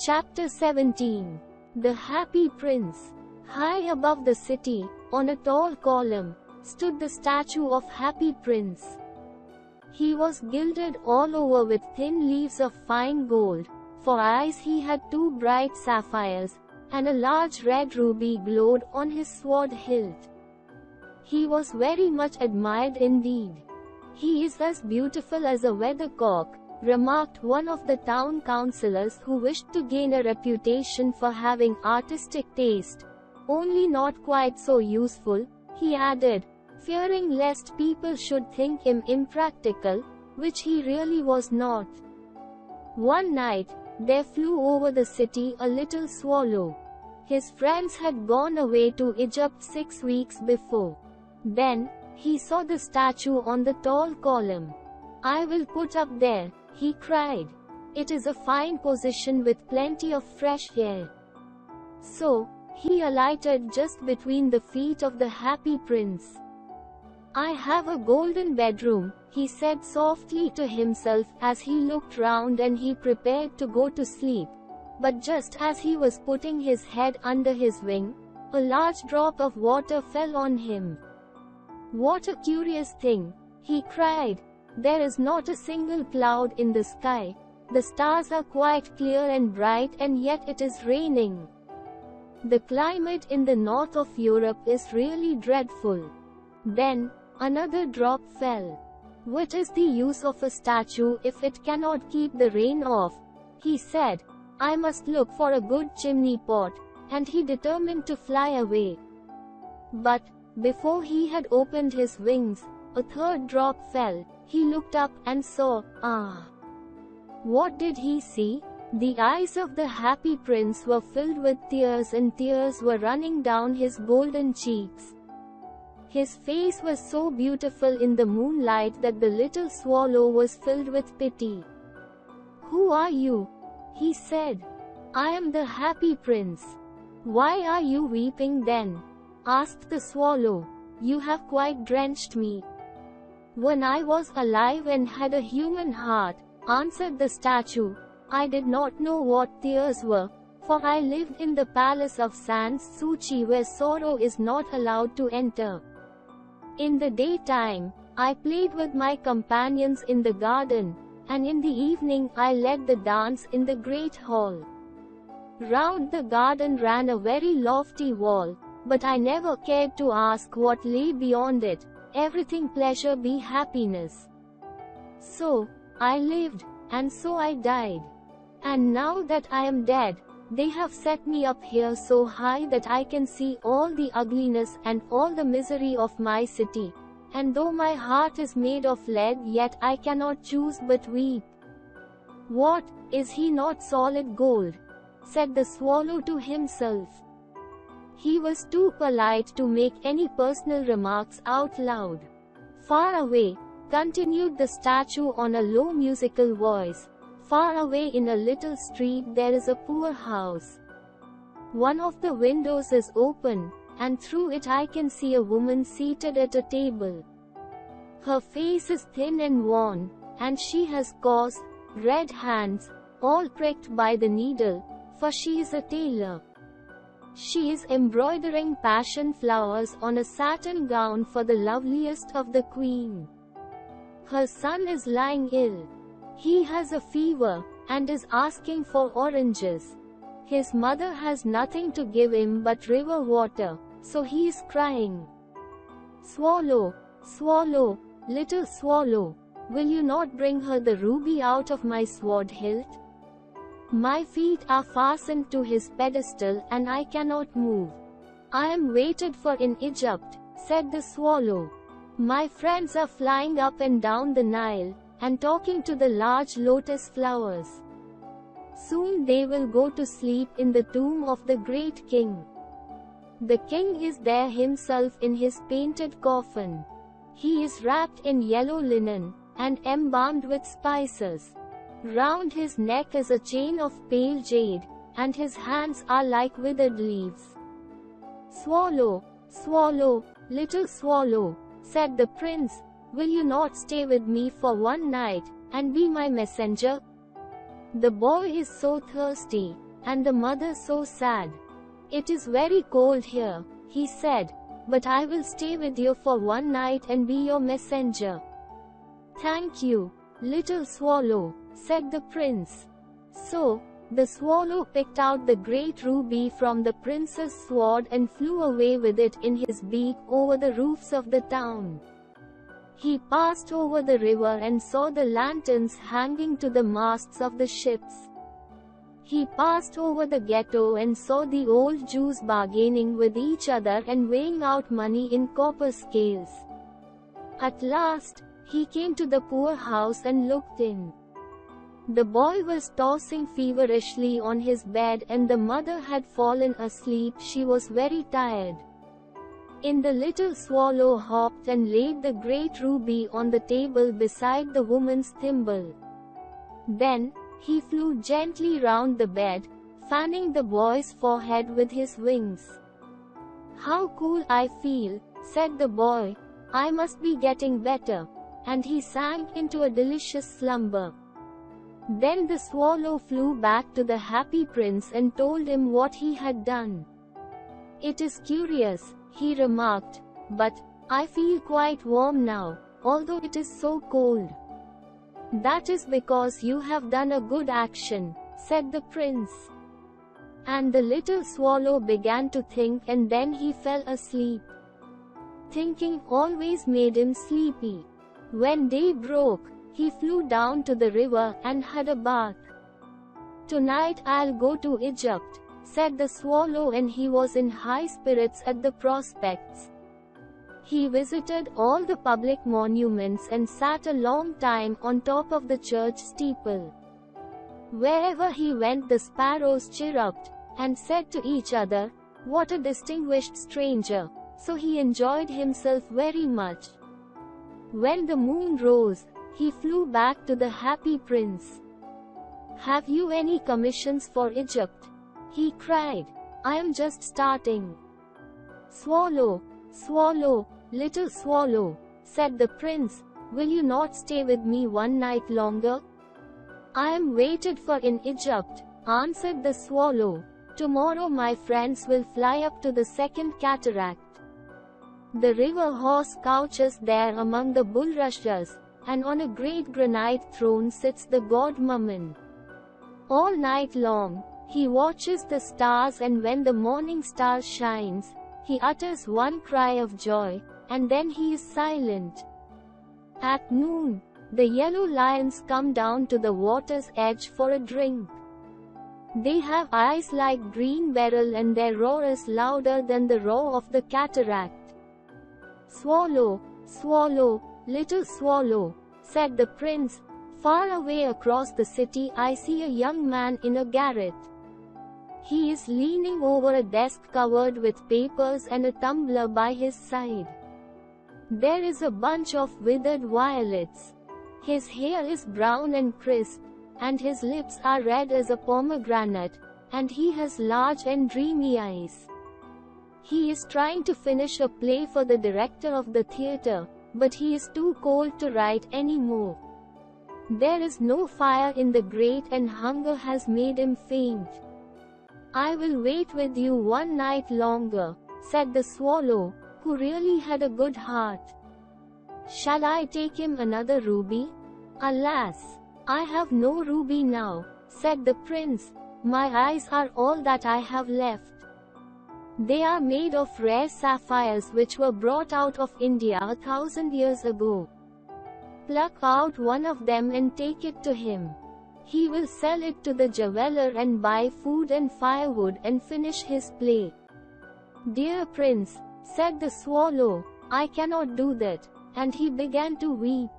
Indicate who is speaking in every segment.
Speaker 1: Chapter 17. The Happy Prince. High above the city, on a tall column, stood the statue of Happy Prince. He was gilded all over with thin leaves of fine gold. For eyes he had 2 bright sapphires, and a large red ruby glowed on his sword hilt. He was very much admired indeed. "He is as beautiful as a weathercock," remarked one of the town councillors who wished to gain a reputation for having artistic taste. "Only not quite so useful," he added, fearing lest people should think him impractical, which he really was not. One night, there flew over the city a little swallow. His friends had gone away to Egypt 6 weeks before. Then, he saw the statue on the tall column. "I will put up there," he cried. "It is a fine position with plenty of fresh air." So, he alighted just between the feet of the Happy Prince. "I have a golden bedroom," he said softly to himself as he looked round and he prepared to go to sleep. But just as he was putting his head under his wing, a large drop of water fell on him. "What a curious thing!" he cried. "There is not a single cloud in the sky. The stars are quite clear and bright, and yet it is raining. The climate in the north of Europe is really dreadful." Then, another drop fell. "What is the use of a statue if it cannot keep the rain off?" he said. "I must look for a good chimney pot," and he determined to fly away. But, before he had opened his wings, a third drop fell. He looked up and saw, What did he see? The eyes of the Happy Prince were filled with tears, and tears were running down his golden cheeks. His face was so beautiful in the moonlight that the little swallow was filled with pity. "Who are you?" he said. "I am the Happy Prince." "Why are you weeping then?" asked the swallow. "You have quite drenched me." "When I was alive and had a human heart," answered the statue, "I did not know what tears were, for I lived in the palace of Sans Souci where sorrow is not allowed to enter. In the daytime, I played with my companions in the garden, and in the evening I led the dance in the great hall. Round the garden ran a very lofty wall, but I never cared to ask what lay beyond it. Everything pleasure be happiness. So, I lived, and so I died. And now that I am dead, they have set me up here so high that I can see all the ugliness and all the misery of my city. And though my heart is made of lead, yet I cannot choose but weep." "What, is he not solid gold?" said the swallow to himself. He was too polite to make any personal remarks out loud. "Far away," continued the statue on a low musical voice, "far away in a little street there is a poor house. One of the windows is open, and through it I can see a woman seated at a table. Her face is thin and worn, and she has coarse, red hands, all pricked by the needle, for she is a tailor. She is embroidering passion flowers on a satin gown for the loveliest of the queen. Her son is lying ill. He has a fever, and is asking for oranges. His mother has nothing to give him but river water, so he is crying. Swallow, swallow, little swallow, will you not bring her the ruby out of my sword hilt? My feet are fastened to his pedestal, and I cannot move. I am waited for in Egypt," said the swallow. "My friends are flying up and down the Nile, and talking to the large lotus flowers. Soon they will go to sleep in the tomb of the great king. The king is there himself in his painted coffin. He is wrapped in yellow linen, and embalmed with spices. Round his neck is a chain of pale jade, and his hands are like withered leaves." "Swallow, swallow, little swallow," said the prince, "will you not stay with me for one night, and be my messenger? The boy is so thirsty. and the mother so sad. "It is very cold here," he said, "but I will stay with you for one night and be your messenger." "Thank you, little swallow," said the prince. So, the swallow picked out the great ruby from the prince's sword and flew away with it in his beak over the roofs of the town. He passed over the river and saw the lanterns hanging to the masts of the ships. He passed over the ghetto and saw the old Jews bargaining with each other and weighing out money in copper scales. At last, he came to the poor house and looked in. The boy was tossing feverishly on his bed and the mother had fallen asleep. She was very tired. In the little swallow hopped and laid the great ruby on the table beside the woman's thimble. Then, he flew gently round the bed, fanning the boy's forehead with his wings. "How cool I feel," said the boy. "I must be getting better." And he sank into a delicious slumber. Then the swallow flew back to the happy prince and told him what he had done. "It is curious," he remarked, "but I feel quite warm now, although it is so cold." "That is because you have done a good action," said the prince. And the little swallow began to think and then he fell asleep. Thinking always made him sleepy. When day broke, he flew down to the river and had a bath. "Tonight I'll go to Egypt," said the swallow, and he was in high spirits at the prospects. He visited all the public monuments and sat a long time on top of the church steeple. Wherever he went the sparrows chirruped, and said to each other, "What a distinguished stranger," so he enjoyed himself very much. When the moon rose, he flew back to the happy prince. "Have you any commissions for Egypt?" he cried. "I am just starting." "Swallow, swallow, little swallow," said the prince, "will you not stay with me one night longer?" "I am waited for in Egypt," answered the swallow. "Tomorrow my friends will fly up to the second cataract. The river horse couches there among the bulrushes, and on a great granite throne sits the god Mammon. All night long, he watches the stars, and when the morning star shines, he utters one cry of joy, and then he is silent. At noon, the yellow lions come down to the water's edge for a drink. They have eyes like green beryl and their roar is louder than the roar of the cataract." "Swallow, swallow, little swallow," said the prince, "far away across the city I see a young man in a garret. He is leaning over a desk covered with papers and a tumbler by his side. There is a bunch of withered violets. His hair is brown and crisp, and his lips are red as a pomegranate, and he has large and dreamy eyes. He is trying to finish a play for the director of the theater, but he is too cold to write any more. There is no fire in the grate and hunger has made him faint. I will wait with you one night longer," said the swallow, who really had a good heart. "Shall I take him another ruby?" "Alas, I have no ruby now," said the prince. "My eyes are all that I have left. They are made of rare sapphires which were brought out of India 1,000 years ago. Pluck out one of them and take it to him. He will sell it to the jeweler and buy food and firewood and finish his play." "Dear prince," said the swallow, "I cannot do that," and he began to weep.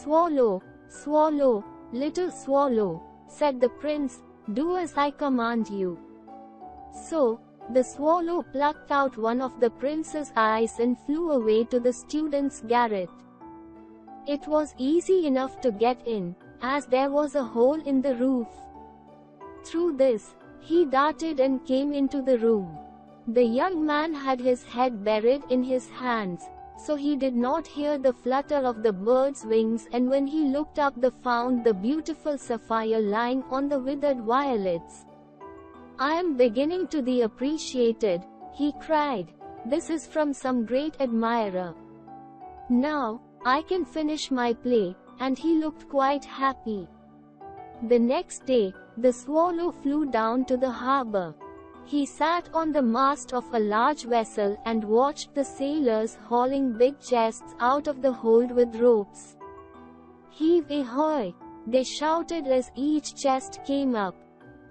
Speaker 1: "Swallow, swallow, little swallow," said the prince, "do as I command you." So, the swallow plucked out one of the prince's eyes and flew away to the student's garret. It was easy enough to get in, as there was a hole in the roof. Through this, he darted and came into the room. The young man had his head buried in his hands, so he did not hear the flutter of the bird's wings, and when he looked up found the beautiful sapphire lying on the withered violets. I am beginning to be appreciated, he cried. This is from some great admirer. Now, I can finish my play, and he looked quite happy. The next day, the swallow flew down to the harbor. He sat on the mast of a large vessel and watched the sailors hauling big chests out of the hold with ropes. Heave ahoy! They shouted as each chest came up.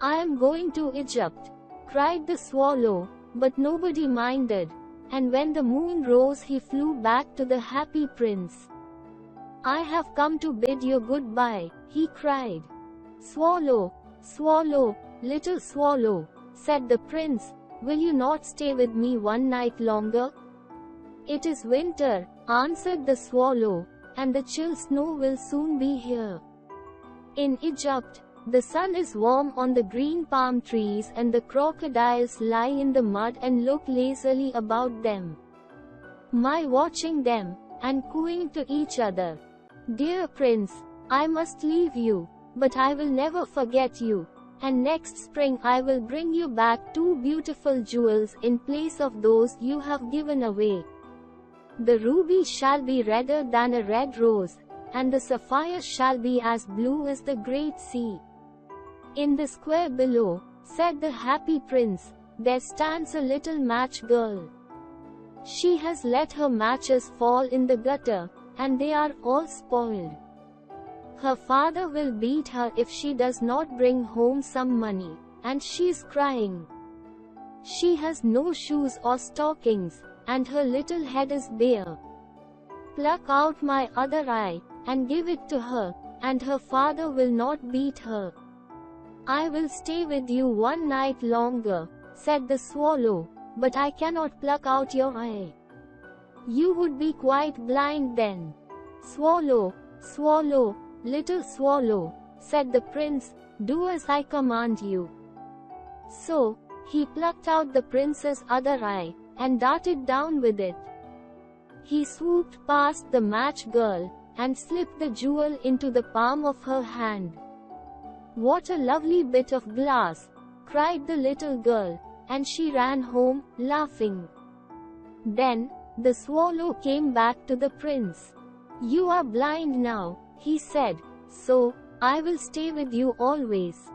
Speaker 1: I am going to Egypt, cried the swallow, but nobody minded, and when the moon rose he flew back to the happy prince. I have come to bid you goodbye, he cried. Swallow, swallow, little swallow, said the prince, will you not stay with me one night longer? It is winter, answered the swallow, and the chill snow will soon be here. In Egypt, the sun is warm on the green palm trees and the crocodiles lie in the mud and look lazily about them. My watching them, and cooing to each other. Dear prince, I must leave you, but I will never forget you, and next spring I will bring you back 2 beautiful jewels in place of those you have given away. The ruby shall be redder than a red rose, and the sapphire shall be as blue as the great sea. In the square below, said the happy prince, there stands a little match girl. She has let her matches fall in the gutter, and they are all spoiled. Her father will beat her if she does not bring home some money, and she is crying. She has no shoes or stockings, and her little head is bare. Pluck out my other eye, and give it to her, and her father will not beat her. I will stay with you one night longer, said the swallow, but I cannot pluck out your eye. You would be quite blind then. Swallow, swallow, little swallow, said the prince, do as I command you. So, he plucked out the prince's other eye, and darted down with it. He swooped past the match girl, and slipped the jewel into the palm of her hand. What a lovely bit of glass, cried the little girl, and she ran home, laughing. Then, the swallow came back to the prince. You are blind now, he said, so, I will stay with you always.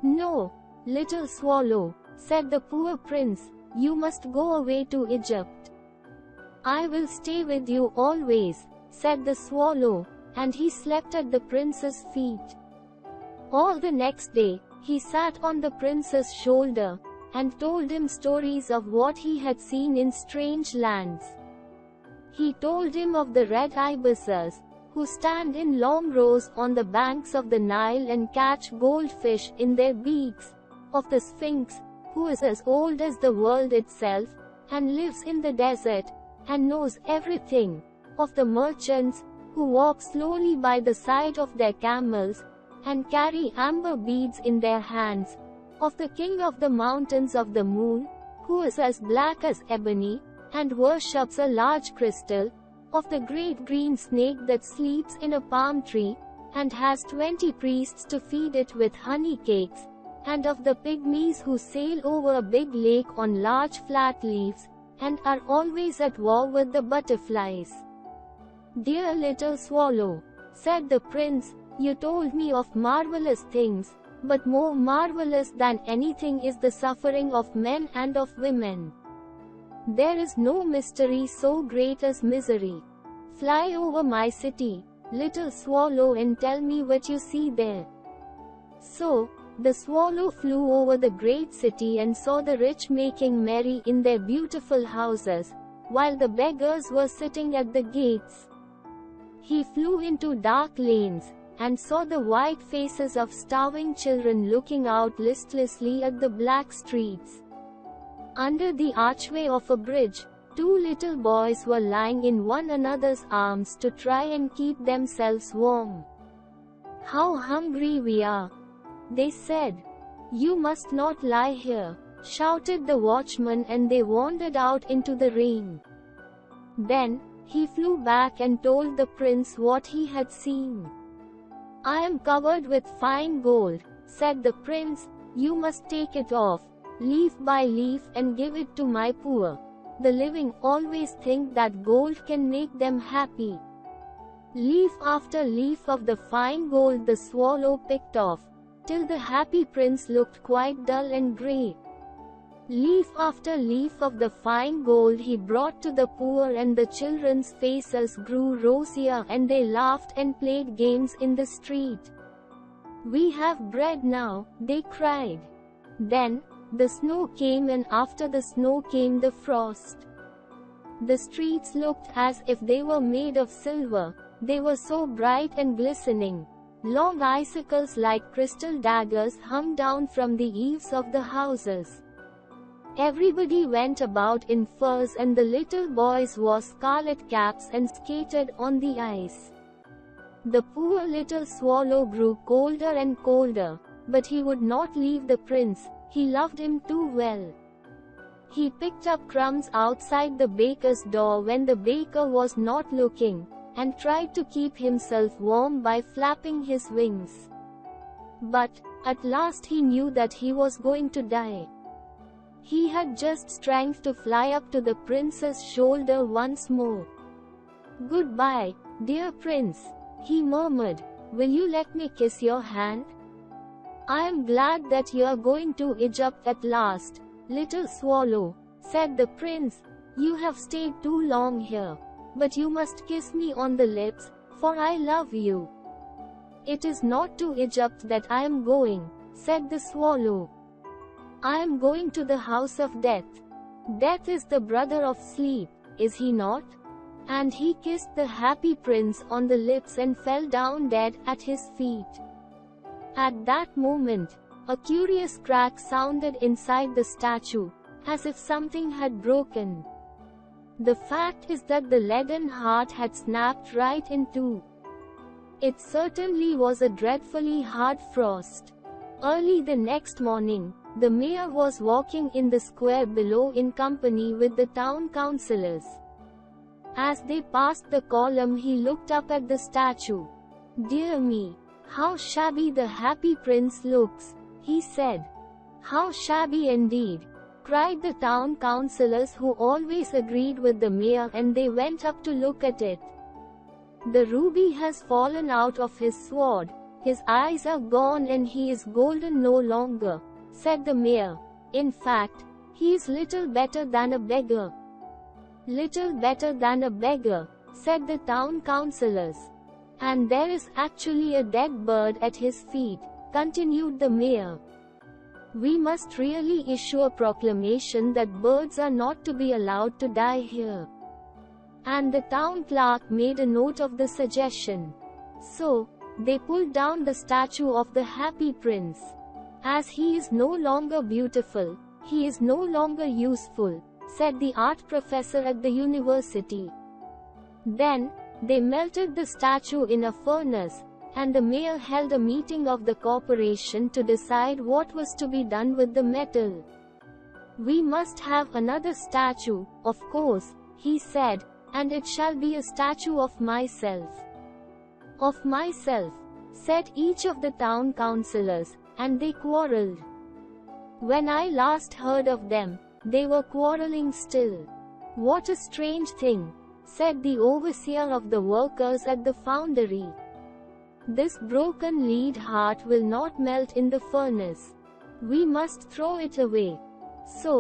Speaker 1: No, little swallow, said the poor prince, you must go away to Egypt. I will stay with you always, said the swallow, and he slept at the prince's feet. All the next day, he sat on the prince's shoulder, and told him stories of what he had seen in strange lands. He told him of the red ibises, who stand in long rows on the banks of the Nile and catch goldfish in their beaks, of the Sphinx, who is as old as the world itself, and lives in the desert, and knows everything, of the merchants, who walk slowly by the side of their camels, and carry amber beads in their hands, of the king of the mountains of the moon, who is as black as ebony, and worships a large crystal, of the great green snake that sleeps in a palm tree, and has 20 priests to feed it with honey cakes, and of the pygmies who sail over a big lake on large flat leaves, and are always at war with the butterflies. Dear little swallow, said the prince, you told me of marvelous things, but more marvelous than anything is the suffering of men and of women. There is no mystery so great as misery. Fly over my city, little swallow, and tell me what you see there. So, the swallow flew over the great city and saw the rich making merry in their beautiful houses, while the beggars were sitting at the gates. He flew into dark lanes, and saw the white faces of starving children looking out listlessly at the black streets. Under the archway of a bridge, 2 little boys were lying in one another's arms to try and keep themselves warm. How hungry we are, they said. You must not lie here, shouted the watchman, and they wandered out into the rain. Then, he flew back and told the prince what he had seen. I am covered with fine gold, said the prince, You must take it off, leaf by leaf, and give it to my poor. The living always think that gold can make them happy. Leaf after leaf of the fine gold the swallow picked off, till the happy prince looked quite dull and grey. Leaf after leaf of the fine gold he brought to the poor, and the children's faces grew rosier and they laughed and played games in the street. We have bread now, they cried. Then, the snow came, and after the snow came the frost. The streets looked as if they were made of silver, they were so bright and glistening. Long icicles like crystal daggers hung down from the eaves of the houses. Everybody went about in furs, and the little boys wore scarlet caps and skated on the ice. The poor little swallow grew colder and colder, but he would not leave the prince, he loved him too well. He picked up crumbs outside the baker's door when the baker was not looking, and tried to keep himself warm by flapping his wings. But, at last he knew that he was going to die. He had just strength to fly up to the prince's shoulder once more. "Goodbye, dear prince," he murmured. "Will you let me kiss your hand? I am glad that you are going to Egypt at last, little swallow," said the prince. "You have stayed too long here. But you must kiss me on the lips, for I love you." "It is not to Egypt that I am going," said the swallow. "I am going to the house of death. Death is the brother of sleep, is he not?" And he kissed the happy prince on the lips and fell down dead at his feet. At that moment, a curious crack sounded inside the statue, as if something had broken. The fact is that the leaden heart had snapped right in two. It certainly was a dreadfully hard frost. Early the next morning, the mayor was walking in the square below in company with the town councillors. As they passed the column, he looked up at the statue. "Dear me, how shabby the happy prince looks," he said. "How shabby indeed," cried the town councillors, who always agreed with the mayor, and they went up to look at it. "The ruby has fallen out of his sword, his eyes are gone, and he is golden no longer," said the mayor. "In fact, he is little better than a beggar." "Little better than a beggar," said the town councillors. "And there is actually a dead bird at his feet," continued the mayor. "We must really issue a proclamation that birds are not to be allowed to die here." And the town clerk made a note of the suggestion. So, they pulled down the statue of the happy prince. "As he is no longer beautiful, he is no longer useful," said the art professor at the university. Then, they melted the statue in a furnace, and the mayor held a meeting of the corporation to decide what was to be done with the metal. "We must have another statue, of course," he said, "and it shall be a statue of myself." "Of myself," said each of the town councillors, and they quarreled. When I last heard of them, they were quarreling still. "What a strange thing," said the overseer of the workers at the foundry. "This broken lead heart will not melt in the furnace. We must throw it away." So,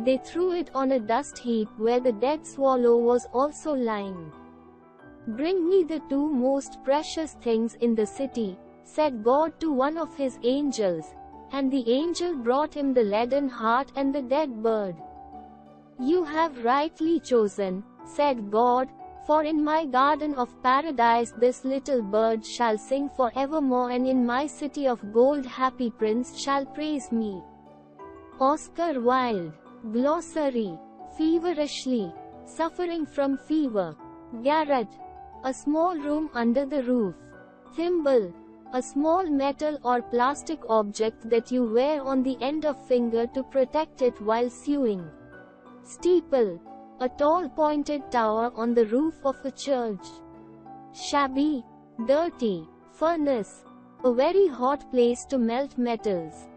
Speaker 1: they threw it on a dust heap where the dead swallow was also lying. "Bring me the two most precious things in the city," said God to one of his angels, and the angel brought him the leaden heart and the dead bird. "You have rightly chosen," said God, "for in my garden of paradise this little bird shall sing forevermore, and in my city of gold happy prince shall praise me." Oscar Wilde. Glossary. Feverishly. Suffering from fever. Garret. A small room under the roof. Thimble. A small metal or plastic object that you wear on the end of finger to protect it while sewing. Steeple. A tall pointed tower on the roof of a church. Shabby. Dirty. Furnace. A very hot place to melt metals.